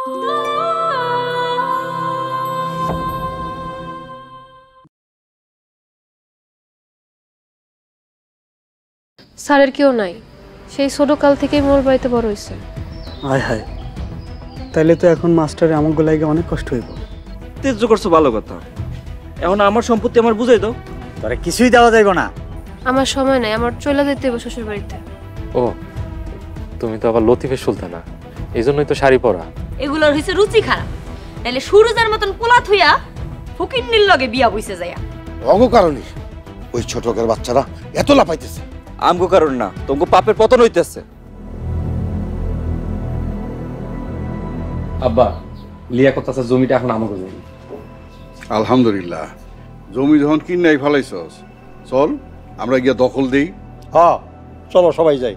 স্যারের কেউ নাই, সেই ছোটকাল থেকেই মোর বাড়িতে বড় হয়েছে। হায় হায়, তাইলে তো এখন মাস্টারে আমাকে লাগে অনেক কষ্ট হইব। তেজ করছো ভালো কথা, এখন আমার সম্পত্তি আমার বুঝাই দাও। তোরা কিছুই দেওয়া যাইব না। আমার সময় নাই, আমার চলে যেতে হবে শ্বশুর বাড়িতে। ও, তুমি তো আবার লতিফের সুলতানা, এই জন্যই তো শাড়ি পরা। এগুলোর হইছে রুচি খারাপ, নাইলে সুরুজার মতন পোলা থইয়া ফকিন্নির লগে বিয়া বইছে যায়া। অগো কারণে ওই ছোটকার বাচ্চারা এত লাফাইতেছে। আমগো কারণ না, তোমাকে পাপের পতন হইতেছে। আব্বা, লিয়াকত চাচার জমিটা এখন আমাকে জমি। আলহামদুলিল্লাহ, জমি যখন কিনাই ফেলাইছস, চল আমরা গিয়া দখল দেই। হ্যাঁ চলো সবাই যাই।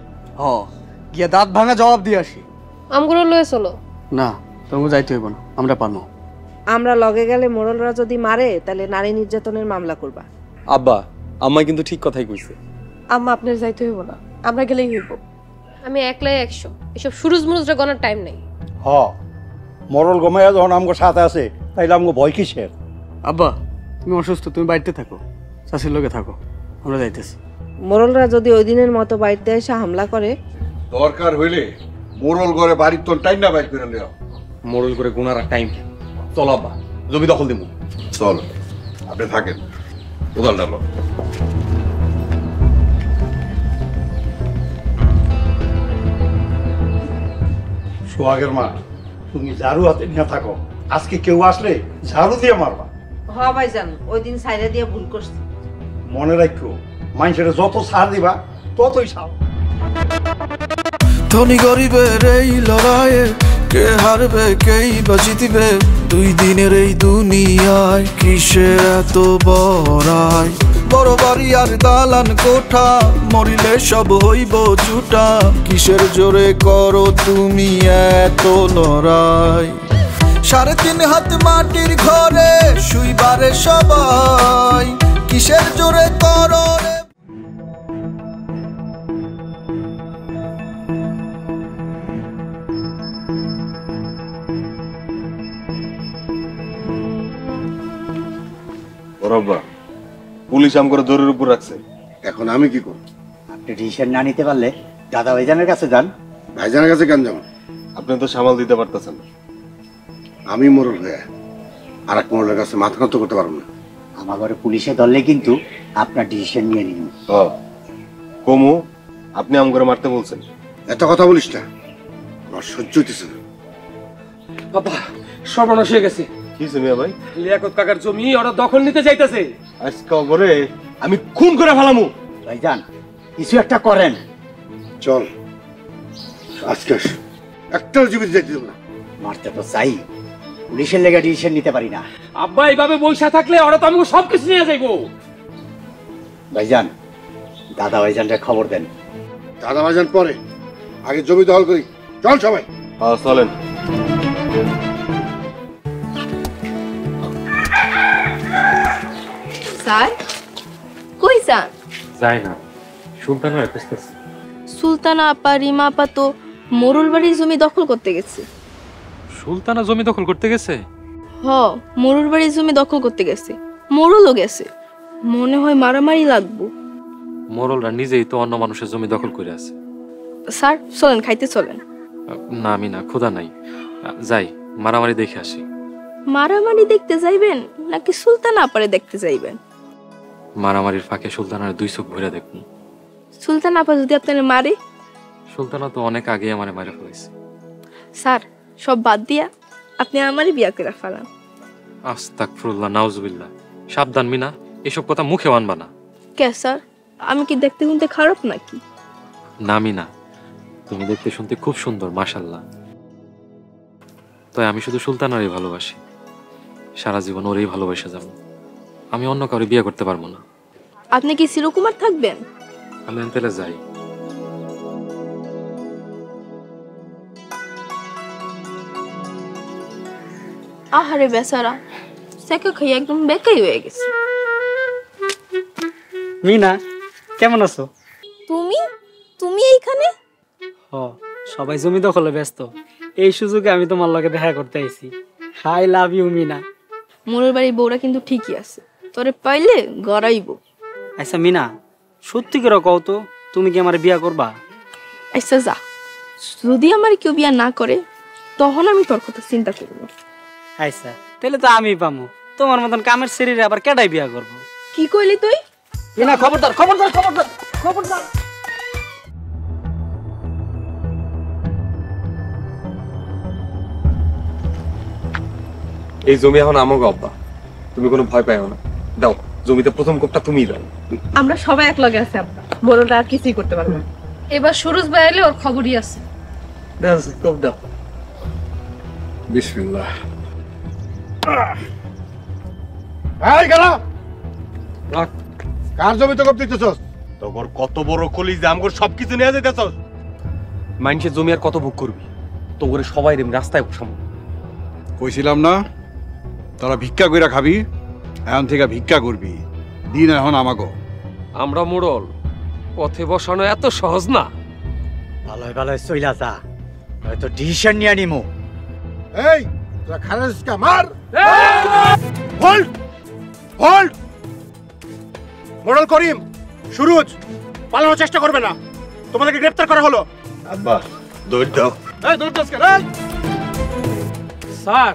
গিয়া দাঁত ভাঙা জবাব দিয়ে আসি। আমগুলো লয়ে চলো। না, তোমাকে যাইতে হইব না, আমরা পারবো। আমরা লগে গেলে মোড়লরা যদি মারে তাহলে নারী নির্যাতনের মামলা করবা। আব্বা, আম্মা কিন্তু ঠিক কথাই কইছে। আম্মা আপনার যাইতে হইব না, আমরা গেলেই হইব। আমি একলাই 100, এসব সুরুজ মুরুজরা গনার টাইম নাই। মরল গমাইয়া যখন আমগো সাথে আছে তাইলে আমগো ভয় কিসের? আব্বা, তুমি অসুস্থ, তুমি বাড়িতে থাকো, চাষির লোকে থাকো, আমরা যাইতেছি। মোড়লরা যদি ওই দিনের মতো বাড়িতে এসে হামলা করে, দরকার হইলে মোরল ঘরে বাড়ির তোর টাইম না বাইর করে লিও। মোড়ল করে গুনার টাইম। চল আব্বা, জমি দখল দিব। চল, আপনি থাকেন, কোদাল ডালো। সোহাগের মা, তুমি ঝাড়ু হাতে নিয়ে থাকো, আজকে কেউ আসলে ঝাড়ু দিয়ে মারবা। হ ভাইজান, ওই দিন সাইরা দিয়ে ভুল করছি। মনে রাখো, মানুষের যত ছাড় দিবা ততই ছাড়। ধনী গরিবের এই লড়াইয়ে কে হারবে কেই বা জিতবে, দুই দিনের এই দুনিয়ায় কিসের এত বড়াই। বড় বাড়ি আর দালান কোঠা, মরিলে সব হইব জুটা, কিসের জোরে করো তুমি এত লড়াই। 3.5 হাত মাটির ঘরে শুইবারে সবাই, কিসের জোরে করো রে। পুলিশ আমগরে দৌড়ের উপর রাখছে, এখন আমি কি করব? আপনি ডিসিশন না নিতে পারলে দাদা ভাইজানের কাছে যান। ভাইজানের কাছে কেন যাবেন? আপনি তো সামাল দিতে পারতেছেন না। আমি মোরল হয়ে আর এক মোরলের কাছে মাথা নত করতে পারবো না। আমার ঘরে পুলিশে ধরলে কিন্তু আপনার ডিসিশন নিয়ে নিন। কমু, আপনি আমগরে মারতে বলছেন, এত কথা বলিস না, আমার সহ্য হইতেছে না। বাবা, সর্বনাশ হয়ে গেছে। কি মিয়া ভাই? লিয়াকত কাকার জমি ওরা দখল নিতে চাইতেছে। আজকে ওরে আমি খুন করে ফেলামু। ভাইজান, কিছু একটা করেন। চল, আজকে একটা জীবিত যাইতে দেব না। মারতে তো চাই, পুলিশের লেগে ডিসিশন নিতে পারি না। আব্বা, এইভাবে বইসা থাকলে ওরা তো আমাকে সবকিছু নিয়ে যাইবো। ভাইজান, দাদা ভাইজানকে খবর দেন। দাদা ভাইজান পরে, আগে জমি দখল করি। চল সবাই। চলেন। স্যার কই যান? যাই না, সুলতানা আসতেছে। সুলতানা আপা, রিমা আপা তো মোরল বাড়ির জমি দখল করতে গেছে। সুলতানা জমি দখল করতে গেছে? মোরল বাড়ির জমি দখল করতে গেছে, মোরলও গেছে। মনে হয় মারামারি লাগবো। মোরলরা নিজেই তো অন্য মানুষের জমি দখল করে আছে। স্যার চলেন, খাইতে চলেন। না, আমি না, ক্ষুধা নাই, যাই মারামারি দেখে আসি। মারামারি দেখতে যাইবেন নাকি সুলতানা আপারে দেখতে যাইবেন? মারামারির ফাঁকে সুলতানার 2 চোখ ভরে দেখুন। সুলতানা আপা যদি আপনার মারে? সুলতানা তো অনেক আগে আমারে মারা ফেলেছে। স্যার সব বাদ দিয়া আপনি আমারই বিয়া করে ফেলান। আস্তাগফিরুল্লাহ, নাউজুবিল্লাহ। সাবধান মিনা, এসব কথা মুখে আনবা না। কে স্যার, আমি কি দেখতে শুনতে খারাপ নাকি? না মিনা, তুমি দেখতে শুনতে খুব সুন্দর, মাশাআল্লাহ। তাই আমি শুধু সুলতানারই ভালোবাসি, সারা জীবন ওরই ভালোবাসা যাব। আমি অন্য কাউকে বিয়ে করতে পারবো না। আপনি কি চিরকুমার থাকবেন? আমি তাহলে যাই। আহারে বেচারা, সেকে খাই একদম বেকাই হয়ে গেছে। মিনা, কেমন আছো? তুমি তুমি এইখানে? সবাই জমি দখলে ব্যস্ত, এই সুযোগে আমি তোমার লগে দেখা করতে আইছি। I love you Meena. মোড়ল বাড়ির বউরা কিন্তু ঠিকই আছে, তোরে পাইলে গড়াইব। আচ্ছা মিনা, সত্যি করে কও তো, তুমি কি আমার বিয়া করবা? আচ্ছা যা, যদি আমার কেউ বিয়া না করে তখন আমি তোর কথা চিন্তা করবো। আচ্ছা তাহলে তো আমি পামু। তোমার মতন কামের শরীরে আবার কেডাই বিয়া করবো? কি কইলি তুই? মিনা খবরদার খবরদার খবরদার খবরদার। এই জমি এখন আমাকে আব্বা, তুমি কোনো ভয় পাইও না। দাও, জমিতে প্রথম কোপটা তুমিই দাও। আমরা সবাই এক লগে আছি আব্বা, মোড়লটা আর কিছুই করতে পারবে না। এবার সুরজ ভাই এলে ওর খবরই আছে। দাও কোপ দাও। বিসমিল্লাহ। এই গেলা রাখ, কার জমিতে কোপ দিতেছস? তোর কত বড় কলিজা, আমগর সবকিছু নিয়ে যাইতেছস। মানুষের জমি আর কত ভোগ করবি? তোর সবাই রাস্তায় বসাবো। কইছিলাম না তোরা ভিক্ষা কইরা খাবি, এখন থেকে ভিক্ষা করবি। দিন এখন আমাগো। আমরা মোড়ল, পথে বসানো এত সহজ না। ভালোই ভালোই চইলা যা, হয়তো ডিসিশন নিয়ে নিমু। এই তোরা খারাজকা মার। Hold hold. মোড়ল করিম, সুরজ পালানোর চেষ্টা করবে না, তোমাদেরকে গ্রেফতার করা হলো। আব্বা দৌড় দাও। এই দৌড় দাও কেন? স্যার,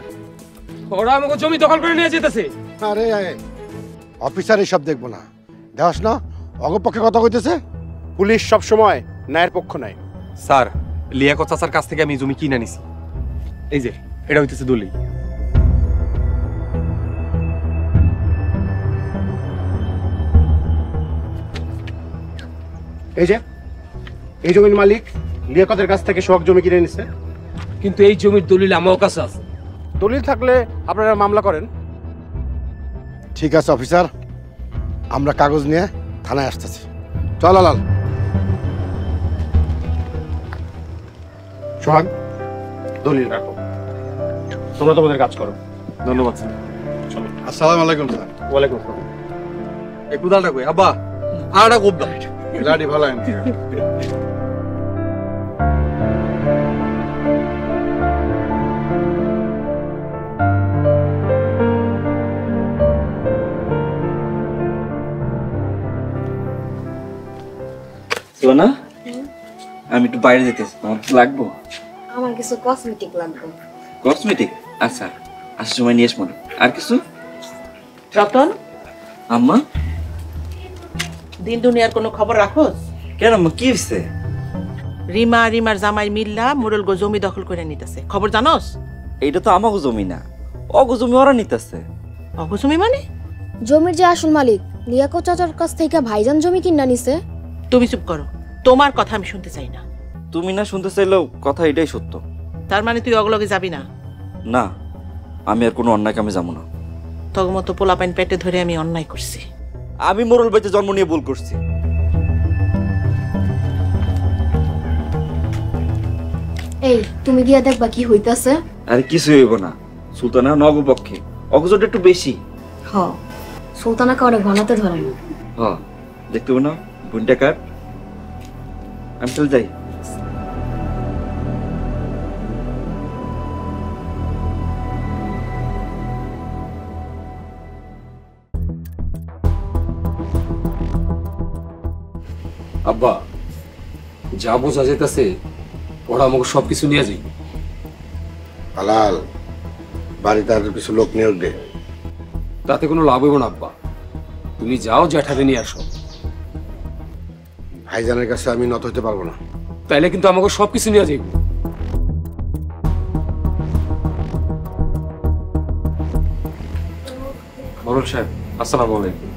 ওরা আমাকে জমি দখল করে নিয়ে যেতেছে। আরে অফিসার এসব দেখবো না, দেখাস না অগপক্ষে কথা কইতেছে। পুলিশ সব সময় ন্যায়ের পক্ষ নেয়। স্যার, লিয়াকত চাচার কাছ থেকে আমি জমি কিনে নিছি। এই যে এটা হইতেছে দলিল। এই যে এই জমির মালিক লিয়াকতের কাছ থেকে সোহাগ জমি কিনে নিছে। কিন্তু এই জমির দলিল আমার কাছে আছে। দলিল থাকলে আপনারা মামলা করেন। ঠিক আছে অফিসার, আমরা কাগজ নিয়ে থানায় আসতেছি। চল লাল। সোহাগ, দলিল রাখো, তোমরা তোমাদের কাজ করো। ধন্যবাদ স্যার। চলো। আসসালামু আলাইকুম স্যার। ওয়ালাইকুম আসসালাম। এই কুদালটা কই আব্বা? আড়া কোপ দাও। লাডি ভালো আইন। না, আমি একটু বাইরে যেতেছি, তোমার কিছু লাগবো? আমার কিছু কসমেটিক লাগবে। কসমেটিক? আচ্ছা, আসার সময় নিয়ে আসবো। আর কিছু? রতন, আম্মা দিন দুনিয়ার কোনো খবর রাখোস? কেন আম্মা, কি হয়েছে? রিমার জামাই মিল্লা মোড়ল গো জমি দখল করে নিতেছে, খবর জানোস? এইটা তো আমাগো জমি না, অগো জমি ওরা নিতেছে। অগো জমি মানে? জমির যে আসল মালিক লিয়াকত চাচার কাছ থেকে ভাইজান জমি কিনা নিছে। তুমি চুপ করো, তোমার কথা আমি শুনতে চাই না। তুমি না শুনতে চাইলেও কথা এটাই সত্য। তার মানে তুই অগলগে যাবি না? না, আমি আর কোনো অন্যায় কামে যাবো না। তোর মতো পোলাপাইন পেটে ধরে আমি অন্যায় করছি। আমি মোড়ল বাড়িতে জন্ম নিয়ে ভুল করছি। এই তুমি গিয়া দেখবা কি হইতাছে। আরে কিছু হইব না, সুলতানা নগপক্ষে অগজটা একটু বেশি। হ, সুলতানাকে অনেক ঘনাতে ধরে না। হ্যাঁ, দেখতে না বোনটা কার। আমি চলে যাই। আব্বা, যা বোঝা যেতেছে ওরা আমাকে সবকিছু নিয়ে যাই। হালাল, বাড়িতে আর কিছু লোক নিয়োগ দে। তাতে কোনো লাভ হইব না আব্বা, তুমি যাও জ্যাঠারে নিয়ে আসো। ভাইজানের কাছে আমি নত হতে পারবো না। তাইলে কিন্তু আমাকে সবকিছু নিয়ে যাইব। মোড়ল সাহেব, আসসালামু আলাইকুম।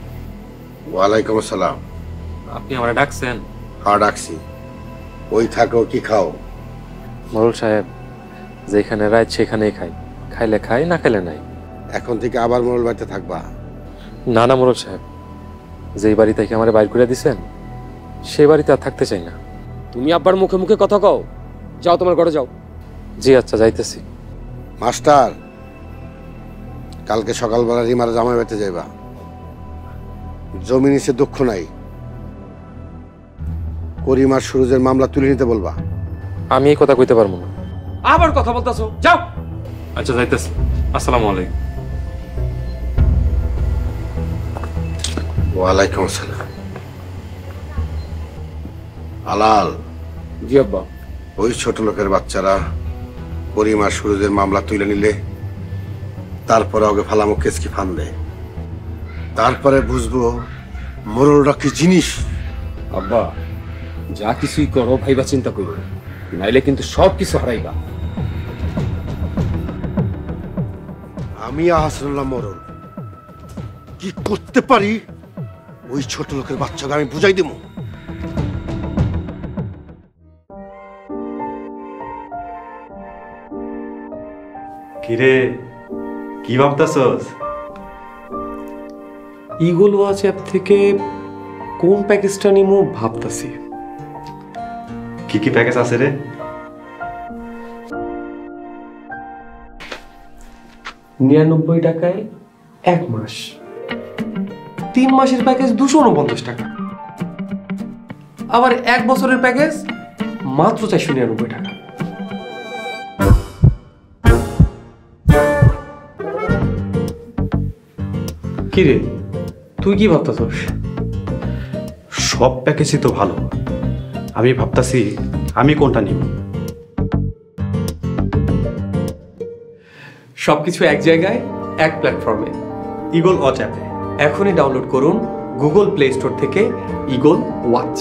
ওয়ালাইকুম আসসালাম। আপনি আমারে ডাকছেন? হ্যাঁ ডাকছি। ওই থাকো কি খাও? মোড়ল সাহেব, যেখানে রাত সেখানেই খাই, খাইলে খাই, না খাইলে নাই। এখন থেকে আবার মোড়ল বাড়িতে থাকবা? না না মোড়ল সাহেব, যেই বাড়ি থেকে আমার বাইর করে দিছেন সেই বাড়িতে আর থাকতে চাই না। তুমি আব্বার মুখে মুখে কথা কও, যাও তোমার ঘরে যাও। জি আচ্ছা, যাইতেছি। মাস্টার, কালকে সকালবেলা রিমার জামাই বাড়িতে যাইবা। জমি নিচে দুঃখ নাই, করিম আর সুরজের মামলা তুলে নিতে বলবা। আমি এই কথা কইতে পারবো না। আবার কথা বলতেছো, যাও। আচ্ছা যাইতেছি, আসসালামু আলাইকুম। ওয়ালাইকুম আসসালাম। আলাল। জি আব্বা। ওই ছোট লোকের বাচ্চারা করিম আর সুরজের মামলা তুলে নিলে তারপরে ওকে ফালামো কেসকি ফান্দে, তারপরে বুঝবো মোরলটা কি জিনিস। আব্বা যা কিছুই করো ভাইবা চিন্তা করো, নাইলে কিন্তু সব কিছু হারাইবা। আমি আহসানুল্লাহ মোরল কি করতে পারি ওই ছোট লোকের বাচ্চাকে আমি বুঝাই দেবো। কিরে কি ভাবতাছস? ইগল ওয়াচ অ্যাপ থেকে কোন প্যাকেজটা নিমু ভাবতাছি। কি কি প্যাকেজ আছে রে? 99 টাকায় 1 মাস, 3 মাসের প্যাকেজ 249 টাকা, আবার 1 বছরের প্যাকেজ মাত্র 499 টাকা। কিরে তুই কি ভাবতাছস? সব প্যাকেজই তো ভালো, আমি ভাবতাছি আমি কোনটা নিব। সবকিছু এক জায়গায়, এক প্ল্যাটফর্মে, ইগল ওয়াচ অ্যাপে। এখনই ডাউনলোড করুন গুগল প্লে স্টোর থেকে ইগল ওয়াচ।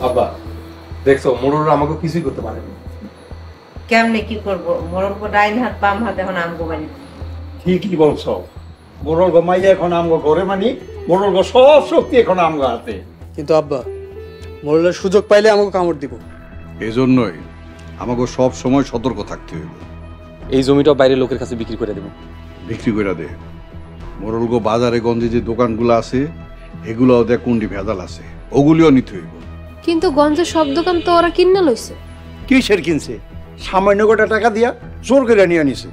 আব্বা দেখছো মোড়লরা আমাকে কিছুই করতে পারেনি। কেমনে কি করব? মোরল কো ডাইন হাত বাম হাত এখন আমগো বাড়ি। ঠিকই বলছো, মোরল গমাইয়া এখন আমগো ঘরে মানি, মোরল গো সব শক্তি এখন আমগো হাতে। কিন্তু আব্বা মোরলের সুযোগ পাইলে আমাকে কামড় দিব। এই জন্যই আমাকে সব সময় সতর্ক থাকতে হইব। এই জমিটা বাইরের লোকের কাছে বিক্রি করে দেব। বিক্রি করে দে। মোরল গো বাজারে গঞ্জে যে দোকানগুলো আছে এগুলোও দেখ কোনটি ভেজাল আছে, ওগুলিও নিতে হইব। কিন্তু গঞ্জের সব দোকান তো ওরা কিনে লইছে। কিসের কিনছে? সামান্য গোটা টাকা দিয়া জোর করে নিয়ে নিছে।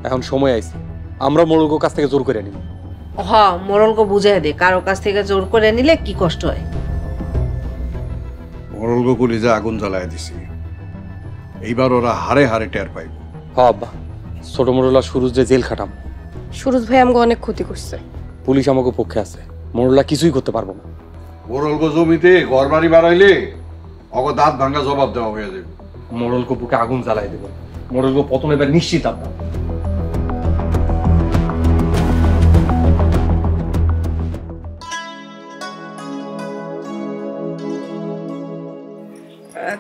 এখন সময় আইছে, আমরা মোড়লগো কাছ থেকে জোর করে নিব। হ, মোরল কো বুঝাই দে কারো কাছ থেকে জোর করে নিলে কি কষ্ট হয়। মোরল গো কলিজা আগুন জ্বালায় দিছি, এইবার ওরা হারে হারে টের পাইব। হ আব্বা, ছোট মোড়লা সুরজ যে জেল খাটাম। সুরজ ভাই আমাকে অনেক ক্ষতি করছে। পুলিশ আমাকে পক্ষে আছে, মোড়লা কিছুই করতে পারবো না। মোরল গো জমিতে ঘর বাড়ি বাড়াইলে অগ দাঁত ভাঙ্গা জবাব দেওয়া হয়ে যাবে। মোড়ল বুকে আগুন জ্বালাই দেব। মোড়ল প্রথমে এবার নিশ্চিত আব্বা।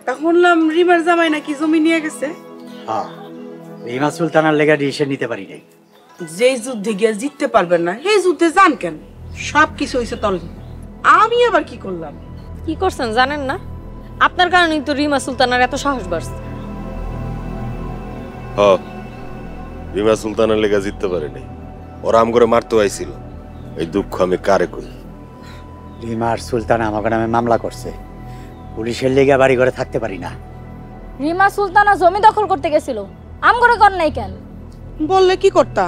তা শুনলাম রিমার জামাই নাকি জমি নিয়ে গেছে। হ্যাঁ, রিমা সুলতানার লেগা ডিসিশন নিতে পারি নাই। যে যুদ্ধে গিয়ে জিততে পারবেন না সেই যুদ্ধে যান কেন? সব কিছু হয়েছে তল। আমি আবার কি করলাম? কি করছেন জানেন না? আপনার কারণেই তো রিমা সুলতানার এত সাহস বাড়ছে। রিমা সুলতানের লেগা জিততে পারেনি, ওরা আম করে মারতে আইছিল। এই দুঃখ আমি কারে কই? রিমা আর সুলতানা আমাকে নামে মামলা করছে, পুলিশের লেগা বাড়ি ঘরে থাকতে পারি না। রিমা সুলতানা জমি দখল করতে গেছিল, আম করে কর নাই কেন? বললে কি করতা?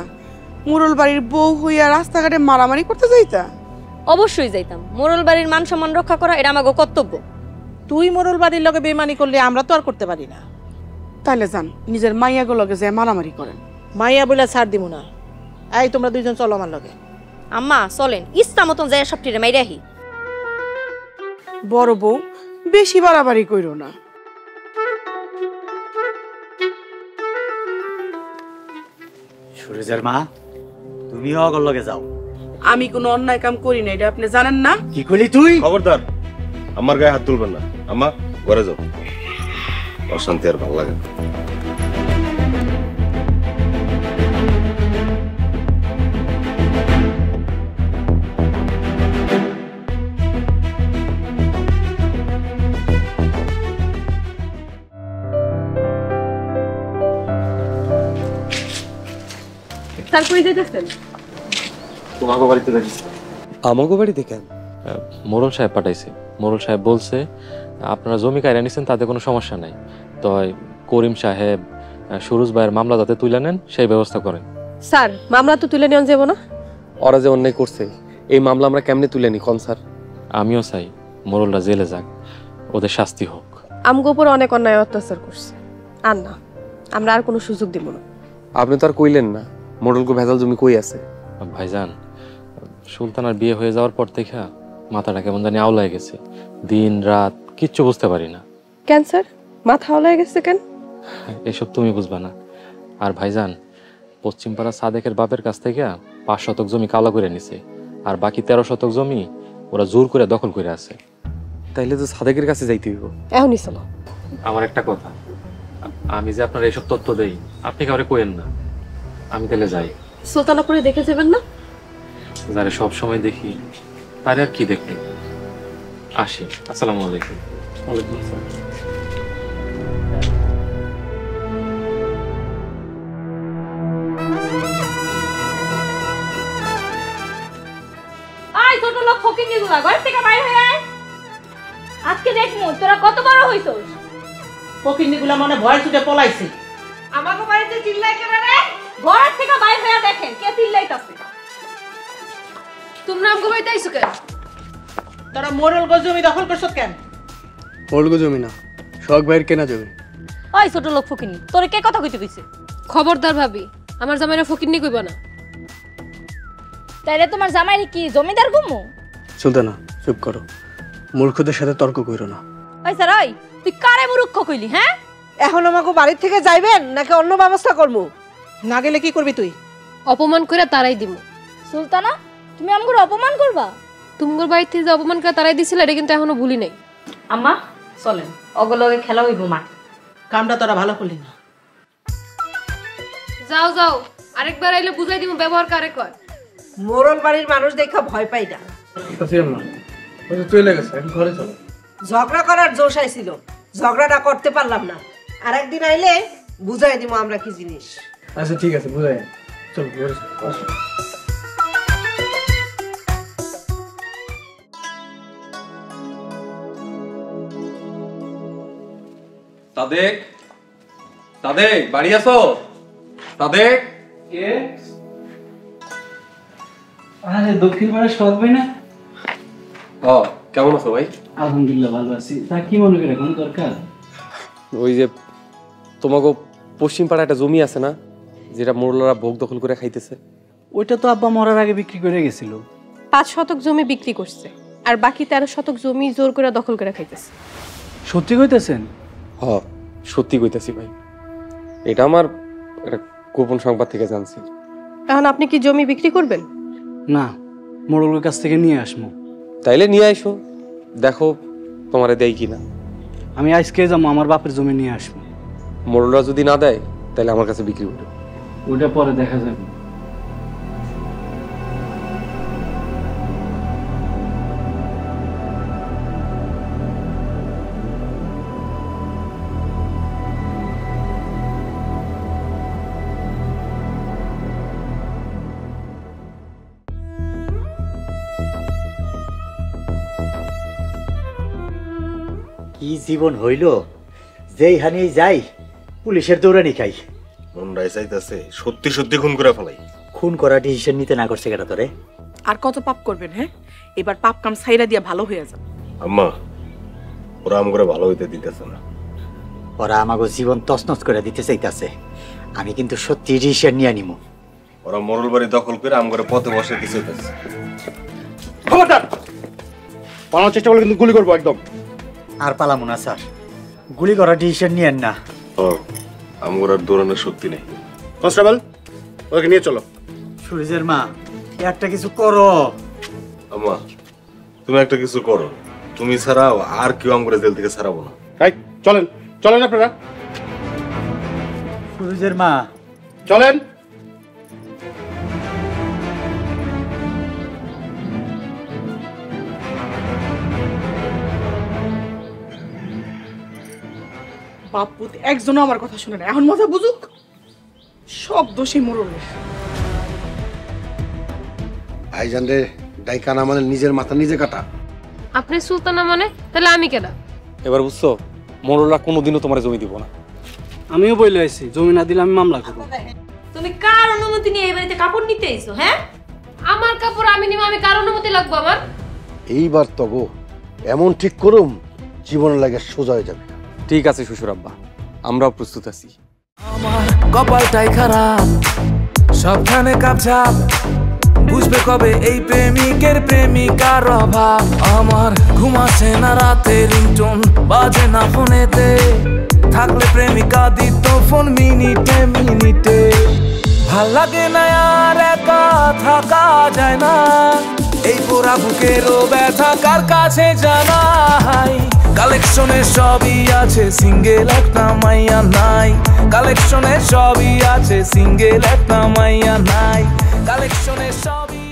মুরল বাড়ির বউ হইয়া রাস্তাঘাটে মারামারি করতে যাইতা? অবশ্যই যাইতাম। মোড়ল বাড়ির মান সম্মান রক্ষা করা এটা আমাগো কর্তব্য। তুই মোরল বাড়ির লগে বেমানি করলে আমরা তো আর করতে পারি না। তাইলে যান নিজের মাইয়াগো লগে যায় মারামারি করেন। মাইয়া বলে ছাড় দিব না। এই তোমরা দুইজন চলো আমার লগে। আম্মা চলেন, ইচ্ছা মতন যায় সবটিরে মাইরে আহি। বড় বউ বেশি বাড়াবাড়ি কইরো না। সুরজের মা, তুমিও অগর লগে যাও। আমি কোনো অন্যায় কাম করি না, এটা আপনি জানেন না? কি করলি তুই? খবরদার, আমার গায়ে হাত তুলবেন না। আম্মা ঘরে যাও, অশান্তি আর ভালো লাগে না। তারপরে যেতেছেন তোমাকে বাড়িতে দেখি। আমাকে বাড়িতে কেন? মোড়ল সাহেব পাঠাইছে। মোড়ল সাহেব বলছে আপনারা জমি কায়রা নিছেন, তাতে কোনো সমস্যা নাই। তো করিম সাহেব, সুরজ ভাইয়ের মামলা যাতে তুলে নেন সেই ব্যবস্থা করেন। স্যার মামলা তো তুলে নেওয়া যাবো না। ওরা যে অন্যায় করছে এই মামলা আমরা কেমনে তুলে নি কোন স্যার? আমিও চাই মোরলরা জেলে যাক, ওদের শাস্তি হোক। আমগো উপর অনেক অন্যায় অত্যাচার করছে, আর না আমরা আর কোনো সুযোগ দিব না। আপনি তো আর কইলেন না মোড়লকে ভেজাল জমি কই আছে? ভাইজান, সুলতানার বিয়ে হয়ে যাওয়ার পর থেকে মাথাটা কেমন জানি আওলায় গেছে, দিন রাত কিচ্ছু বুঝতে পারি না। কেন স্যার মাথা আওলায় গেছে কেন? এসব তুমি বুঝবা না। আর ভাইজান, পশ্চিমপাড়া সাদেকের বাপের কাছ থেকে 5 শতক জমি কালা করে নিছে, আর বাকি 13 শতক জমি ওরা জোর করে দখল করে আছে। তাইলে তো সাদেকের কাছে যাইতে হইব। এখনই চলো। আমার একটা কথা, আমি যে আপনার এইসব তথ্য দেই আপনি কাউরে কইেন না। আমি তাহলে যাই। সুলতানাপুরে দেখে যাবেন না? যারে সব সময় দেখি তারে আর কি দেখি। আসি। আসসালামু আলাইকুম। ওয়ালাইকুম আসসালাম। আয় ছোট লোক ফকিন্নি গুলা ঘর থেকে বাইরে হয়ে আয়। আজকে দেখমু তোরা কত বড় হইছস। ফকিন্নি গুলা মনে ভয় ছুটে পলাইছে। আমাকে বাড়িতে চিল্লাই কেন রে? ঘর থেকে বাইরে হয়ে দেখেন কে চিল্লাইতাছে। তোমরা আমগো বাড়িতে আইছো কেন? তোরা মোরল জমি দখল করছত কেন? মোরলগো জমি না, শখ ভাইয়ের কেনা জমি। ওই ছোট লোক ফকিন্নি, তোরে কে কথা কইতে কইছে? খবরদার ভাবি, আমার জামাইরা ফকিন্নি কইবা না। তাইলে তোমার জামাইরে কি জমিদার গুমু? সুলতানা চুপ করো, মূর্খদের সাথে তর্ক কইরো না। ওই স্যার ওই তুই কারে মূর্খ কইলি? হ্যাঁ এখন আমাকে বাড়ি থেকে যাইবেন নাকি অন্য ব্যবস্থা করবো? না গেলে কি করবি তুই? অপমান করে তারাই দিমু। সুলতানা তুমি আমগো অপমান করবা? তুমগোর বাড়ি থেকে যে অপমান করে তারাই দিছিল এটা কিন্তু এখনো ভুলি নাই। আম্মা চলেন, অগলগে খেলা হইব মাঠ। কামটা তোরা ভালো করলি না। যাও যাও, আরেকবার আইলে বুঝাই দিমু ব্যবহার কারে কয়। মোরল বাড়ির মানুষ দেখা ভয় পাই না। তুই লেগেছে, এখন ঘরে চলো। ঝগড়া করার জোশ আইছিল, ঝগড়াটা করতে পারলাম না। আরেকদিন আইলে বুঝাই দিব আমরা কি জিনিস। আচ্ছা ঠিক আছে, বুঝাই চল ঘরে চলো। সাদেক, সাদেক বাড়ি আছো? সাদেক কে? আরে দক্ষিণ পাড়া শখ ভাই না? ও কেমন আছো ভাই? আলহামদুলিল্লাহ ভালো আছি। তা কি মনে করে কোন দরকার? ওই যে তোমাকে পশ্চিম পাড়া একটা জমি আছে না, যেটা মোরলরা ভোগ দখল করে খাইতেছে? ওইটা তো আব্বা মরার আগে বিক্রি করে গেছিল। 5 শতক জমি বিক্রি করছে, আর বাকি 13 শতক জমি জোর করে দখল করে খাইতেছে। সত্যি কইতেছেন? হ্যাঁ সত্যি কইতাছি ভাই, এটা আমার একটা গোপন সংবাদ থেকে জানছি। এখন আপনি কি জমি বিক্রি করবেন? না, মোড়লের কাছ থেকে নিয়ে আসবো। তাইলে নিয়ে আইসো, দেখো তোমারে দেয় কিনা। আমি আজকে যাবো, আমার বাপের জমি নিয়ে আসবো। মোড়লরা যদি না দেয় তাহলে আমার কাছে বিক্রি করো। ওটা পরে দেখা যাবে। কি জীবন হইল, যেই হানি যাই পুলিশের দৌড়ানি খাই। মনটাই চাইতেছে সত্যি সত্যি খুন করে ফেলাই। খুন করা ডিসিশন নিতে না করছে কেটা তোরে? আর কত পাপ করবেন? হ্যাঁ এবার পাপ কাম ছাইরা দিয়া ভালো হয়ে যাবে। আম্মা ওরা আম করে ভালো হইতে দিতেছে না। ওরা আমাকে জীবন তছনছ করে দিতে চাইতেছে, আমি কিন্তু সত্যি ডিসিশন নিয়ে নিমু। ওরা মোরল বাড়ি দখল করে আম করে পথে বসে দিতে চাইতেছে। খবরদার, পালানোর চেষ্টা করলে কিন্তু গুলি করবো একদম। আর পালামু না স্যার, গুলি করা ডিসিশন নিয়েন না। আম করে আর দৌড়ানোর শক্তি নেই। কনস্টেবল ওকে নিয়ে চলো। সুরজের মা একটা কিছু করো। আম্মা তুমি একটা কিছু করো, তুমি ছাড়াও আর কেউ আম করে জেল থেকে ছাড়াবো না। চলেন চলেন আপনারা। সুরজের মা চলেন। বাপুত একজনও আমার কথা শুনে না, এখন মজা বুঝুক। সব দোষী মোরলের। ভাইজান রে ডাইকানা মানে নিজের মাথা নিজে কাটা। আপনি সুলতানা মানে তাহলে আমি কেডা? এবার বুঝছো, মোরলরা কোনোদিনও তোমার জমি দিব না। আমিও বলে আইছি জমি না দিলে আমি মামলা করবো। তুমি কার অনুমতি নিয়ে এই বাড়িতে কাপড় নিতে আইছো? হ্যাঁ, আমার কাপড় আমি নিব, আমি কার অনুমতি লাগবো আমার? এইবার তো গো এমন ঠিক করুম জীবনের লাগে সোজা হয়ে যাবে। ঠিক আছে শ্বশুর আব্বা, আমরাও প্রস্তুত আছি। কপালটাই খারাপ, সবখানে কাপঝাপ, বুঝবে কবে এই প্রেমিকের প্রেমিকার অভাব। আমার ঘুম আসে না রাতে, রিংটোন বাজে না ফোনেতে, থাকলে প্রেমিকা দিত ফোন মিনিটে মিনিটে। ভাল লাগে না আর একা থাকা যায় না, এই পোড়া বুকেরও ব্যথা কার কাছে জানাই। কালেকশনে সবই আছে, সিঙ্গেল একটা মাইয়া নাই। কালেকশনে সবই আছে, সিঙ্গেল একটা মাইয়া নাই। কালেকশনে সবই